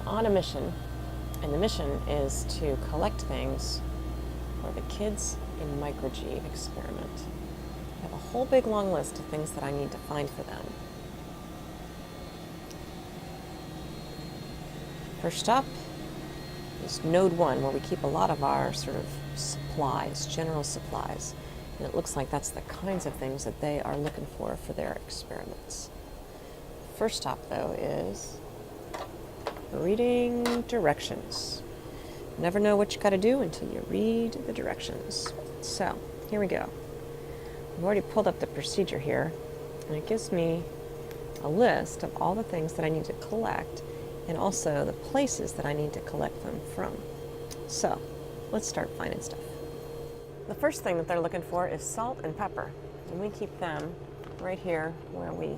on a mission, and the mission is to collect things for the Kids in Micro-G experiment. I have a whole big long list of things that I need to find for them. First up is Node 1, where we keep a lot of our sort of supplies, general supplies. And it looks like that's the kinds of things that they are looking for their experiments. First stop, though, is reading directions. Never know what you got to do until you read the directions. So, here we go. I've already pulled up the procedure here, and it gives me a list of all the things that I need to collect and also the places that I need to collect them from. So, let's start finding stuff. The first thing that they're looking for is salt and pepper, and we keep them right here where we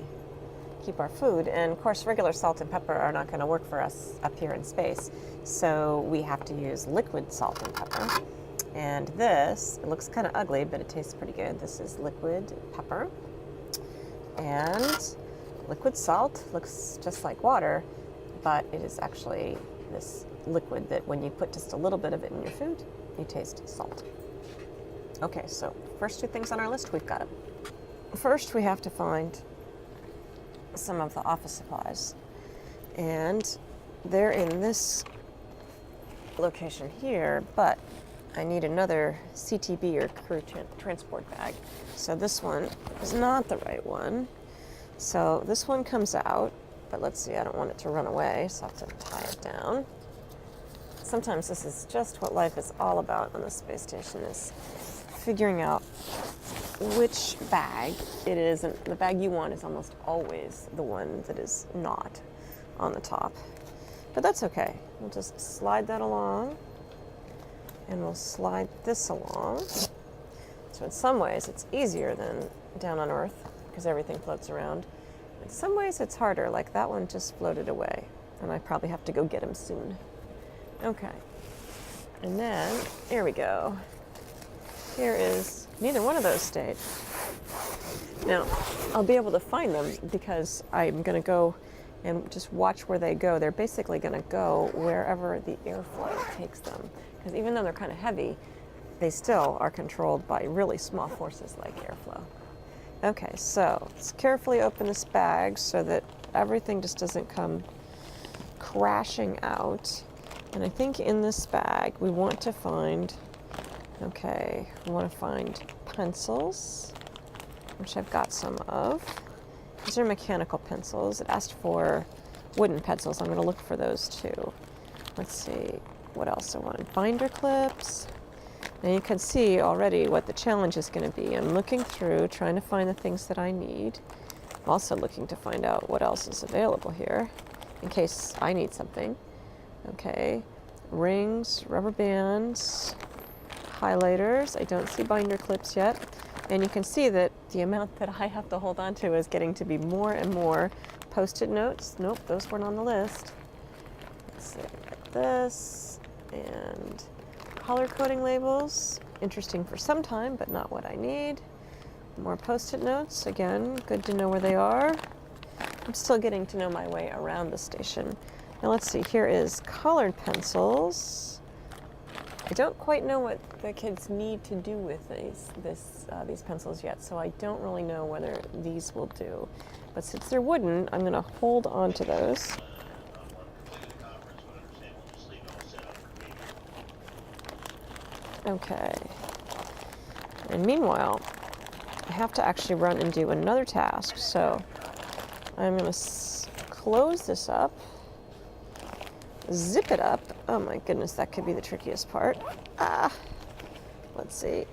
keep our food. And of course, regular salt and pepper are not going to work for us up here in space, so we have to use liquid salt and pepper. And this, it looks kind of ugly, but it tastes pretty good. This is liquid pepper. And liquid salt looks just like water, but it is actually this liquid that when you put just a little bit of it in your food, you taste salt. Okay, so first two things on our list, we've got them. First, we have to find some of the office supplies. And they're in this location here, but I need another CTB or crew transport bag. So this one is not the right one. So this one comes out, but let's see, I don't want it to run away, so I have to tie it down. Sometimes this is just what life is all about on the space station, is figuring out which bag it is, and the bag you want is almost always the one that is not on the top. But that's okay. We'll just slide that along, and we'll slide this along. So in some ways it's easier than down on Earth because everything floats around. In some ways it's harder, like that one just floated away, and I probably have to go get him soon. Okay, and then here we go. Here is, neither one of those stayed. Now, I'll be able to find them because I'm going to go and just watch where they go. They're basically going to go wherever the airflow takes them. Because even though they're kind of heavy, they still are controlled by really small forces like airflow. Okay, so let's carefully open this bag so that everything just doesn't come crashing out. And I think in this bag we want to find, okay, we want to find pencils, which I've got some of. These are mechanical pencils. It asked for wooden pencils. I'm going to look for those too. Let's see what else I want. Binder clips. And you can see already what the challenge is going to be. I'm looking through, trying to find the things that I need. I'm also looking to find out what else is available here in case I need something. Okay, rings, rubber bands, highlighters. I don't see binder clips yet. And you can see that the amount that I have to hold on to is getting to be more and more. Post-it notes. Nope, those weren't on the list. Let's see, like this. And color coding labels. Interesting for some time, but not what I need. More post-it notes. Again, good to know where they are. I'm still getting to know my way around the station. Now let's see, here is colored pencils. I don't quite know what the kids need to do with these pencils yet, so I don't really know whether these will do. But since they're wooden, I'm going to hold on to those. Okay. And meanwhile, I have to actually run and do another task, so I'm going to close this up. Zip it up. Oh my goodness, that could be the trickiest part. Let's see.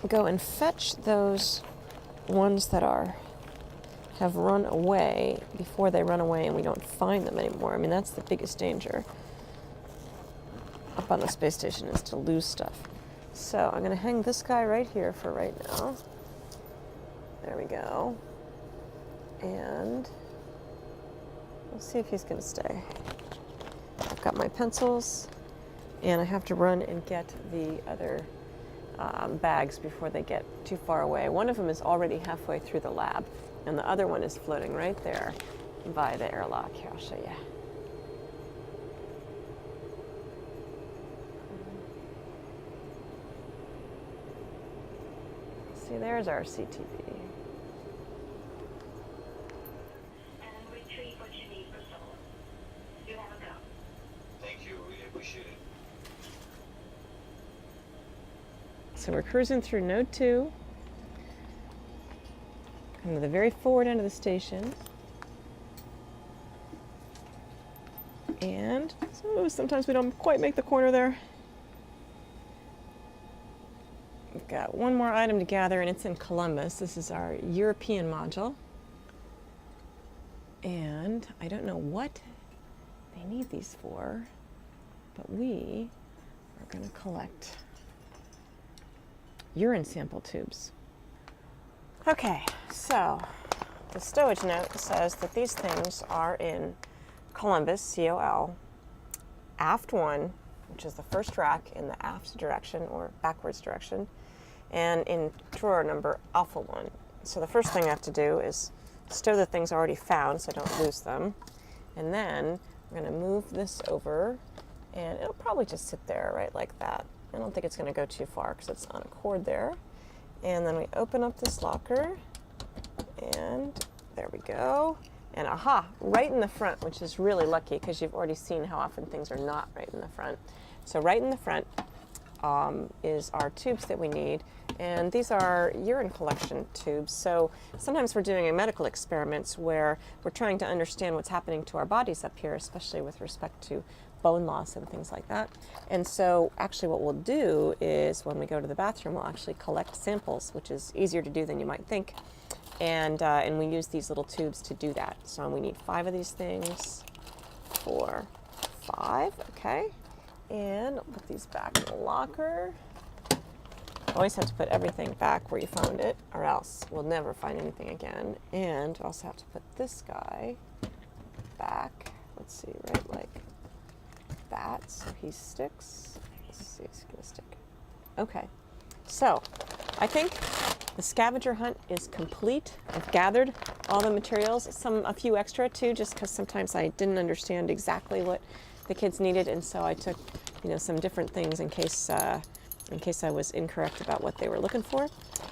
Go and fetch those ones that have run away before they run away and we don't find them anymore. I mean, that's the biggest danger up on the space station, is to lose stuff. So I'm going to hang this guy right here for right now. There we go. And we'll see if he's going to stay. I've got my pencils. And I have to run and get the other bags before they get too far away. One of them is already halfway through the lab, and the other one is floating right there by the airlock. Here, I'll show you. See, there's our CTV. And retrieve what you need for Soul. You have a go. Thank you. Really appreciate it. So we're cruising through Node 2, kind of the very forward end of the station. And so sometimes we don't quite make the corner there. We've got one more item to gather, and it's in Columbus. This is our European module. And I don't know what they need these for, but we are going to collect urine sample tubes. Okay, so the stowage note says that these things are in Columbus, COL, aft 1, which is the first rack in the aft direction or backwards direction, and in drawer number alpha 1. So the first thing I have to do is stow the things already found so I don't lose them. And then I'm going to move this over, and it'll probably just sit there right like that. I don't think it's going to go too far because it's on a cord there. And then we open up this locker, and there we go. And aha, right in the front, which is really lucky because you've already seen how often things are not right in the front. So right in the front is our tubes that we need. And these are urine collection tubes. So sometimes we're doing medical experiments where we're trying to understand what's happening to our bodies up here, especially with respect to bone loss and things like that. And so actually what we'll do is when we go to the bathroom, we'll actually collect samples, which is easier to do than you might think. And we use these little tubes to do that. So we need 5 of these things. 4, 5, okay. And I'll put these back in the locker. Always have to put everything back where you found it, or else we'll never find anything again. And also have to put this guy back. Let's see, right like that, so he sticks. Let's see, he's gonna stick. Okay, so I think the scavenger hunt is complete. I've gathered all the materials, a few extra too, just because sometimes I didn't understand exactly what the kids needed, and so I took, some different things in case I was incorrect about what they were looking for.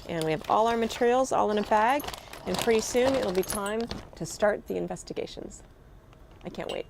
And we have all our materials all in a bag, and pretty soon it'll be time to start the investigations. I can't wait.